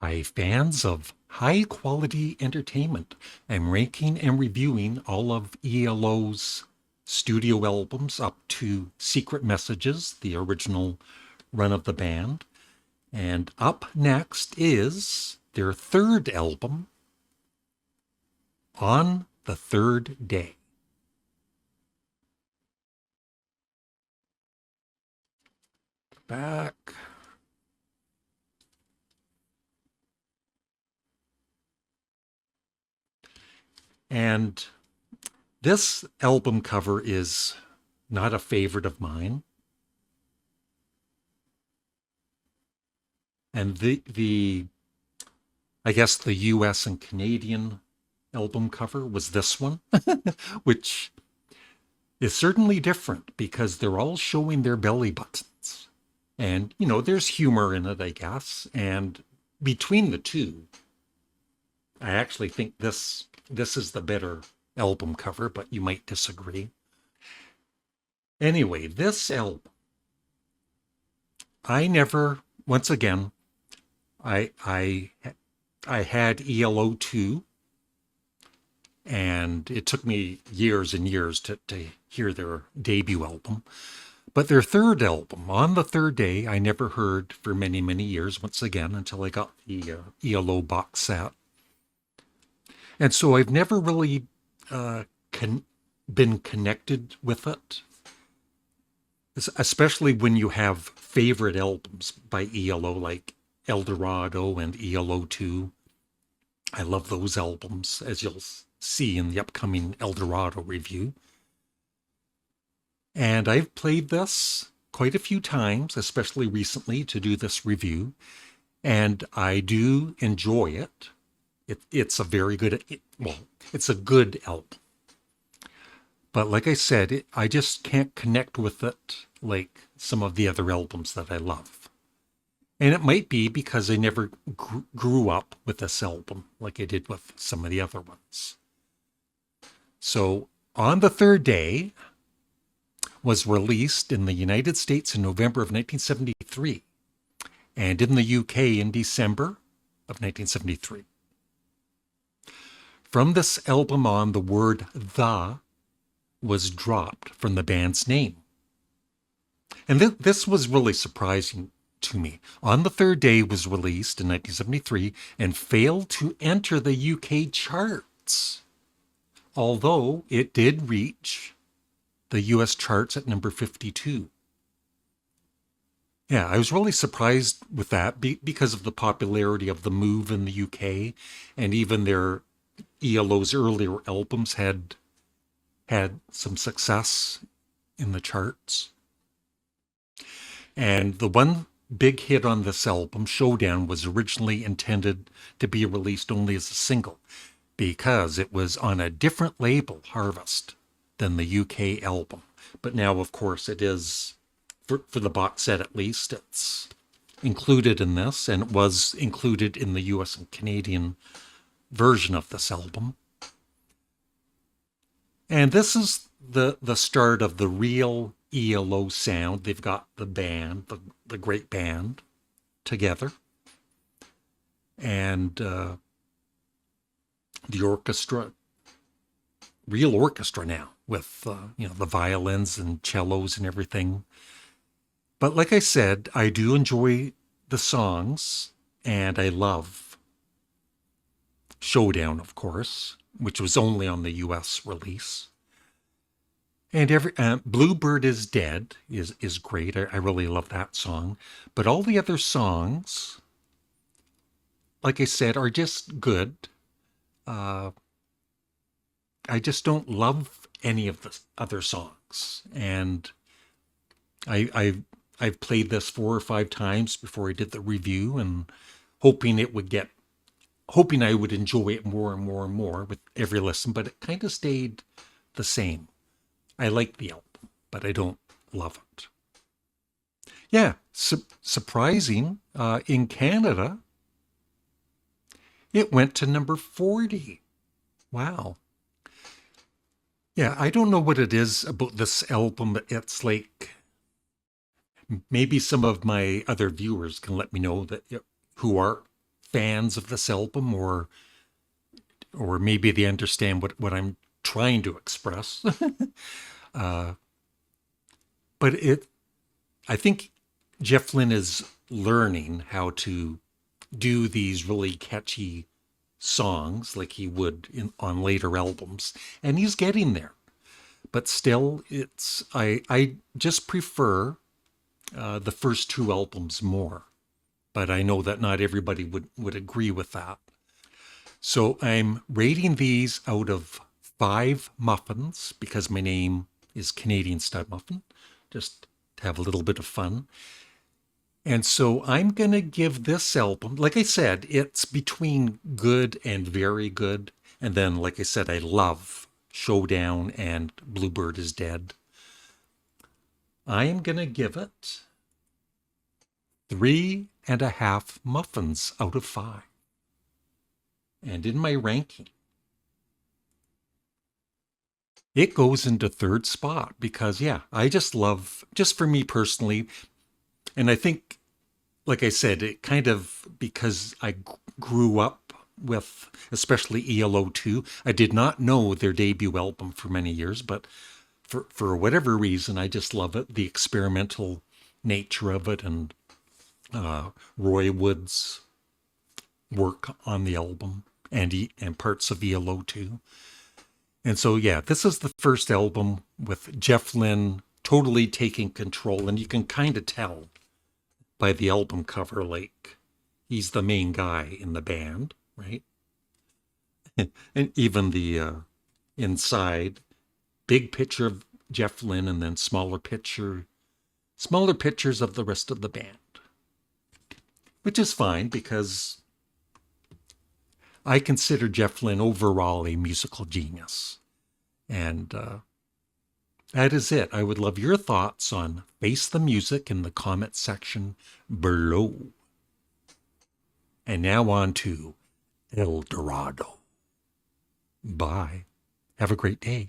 Hi, fans of high quality entertainment. I'm ranking and reviewing all of ELO's studio albums up to Secret Messages, the original run of the band. And up next is their third album, On the Third Day. Back. And this album cover is not a favorite of mine. And the I guess the US and Canadian album cover was this one, which is certainly different because they're all showing their belly buttons. And, there's humor in it, I guess. And between the two, I actually think this is the better album cover, but you might disagree. Anyway, this album, I never, once again, I had ELO 2, and it took me years and years to hear their debut album. But their third album, On the Third Day, I never heard for many, many years, once again, until I got the ELO box set. And so I've never really been connected with it, especially when you have favorite albums by ELO, like El Dorado and ELO 2. I love those albums, as you'll see in the upcoming El Dorado review. And I've played this quite a few times, especially recently to do this review, and I do enjoy it. It's a very good, it's a good album. But like I said, I just can't connect with it like some of the other albums that I love. And it might be because I never grew up with this album like I did with some of the other ones. So, On the Third Day was released in the United States in November of 1973 and in the UK in December of 1973. From this album on, the word "the" was dropped from the band's name. And this was really surprising to me. On the Third Day was released in 1973 and failed to enter the UK charts, although it did reach the US charts at number 52. Yeah, I was really surprised with that because of the popularity of The Move in the UK, and even their ELO's earlier albums had some success in the charts. And the one big hit on this album, Showdown, was originally intended to be released only as a single because it was on a different label, Harvest, than the UK album. But now, of course, it is, for the box set at least, it's included in this, and it was included in the US and Canadian version of this album. And this is the start of the real ELO sound. They've got the band, the great band, together. And the orchestra, real orchestra now, with the violins and cellos and everything. But like I said, I do enjoy the songs, and I love Showdown, of course, which was only on the US release. And Bluebird is Dead is great. I really love that song. But all the other songs, like I said, are just good. I just don't love any of the other songs. And I've played this 4 or 5 times before I did the review, and hoping I would enjoy it more and more and more with every listen, but it kind of stayed the same. I like the album, but I don't love it. Yeah, surprising. In Canada, it went to number 40. Wow. Yeah, I don't know what it is about this album. It's like, maybe some of my other viewers can let me know that who are fans of this album, or maybe they understand what I'm trying to express. uh, but I think Jeff Lynne is learning how to do these really catchy songs like he would on later albums, and he's getting there. But still, I just prefer the first two albums more. But I know that not everybody would agree with that. So I'm rating these out of 5 muffins because my name is Canadian Studmuffin, just to have a little bit of fun. And so I'm going to give this album, like I said, it's between good and very good. And then, like I said, I love Showdown and Bluebird is Dead. I am going to give it 3.5 muffins out of 5. And in my ranking, it goes into third spot because, yeah, I just love, just for me personally, and I think, like I said, it kind of, because I grew up with, especially ELO 2, I did not know their debut album for many years, but for whatever reason, I just love it, the experimental nature of it, and Roy Wood's work on the album, and parts of ELO 2. And so, yeah, this is the first album with Jeff Lynne totally taking control, and you can kind of tell by the album cover, like, he's the main guy in the band, right? And even the inside, big picture of Jeff Lynne, and then smaller pictures of the rest of the band. Which is fine, because I consider Jeff Lynne overall a musical genius. And that is it. I would love your thoughts on Face the Music in the comment section below. And now on to El Dorado. Bye. Have a great day.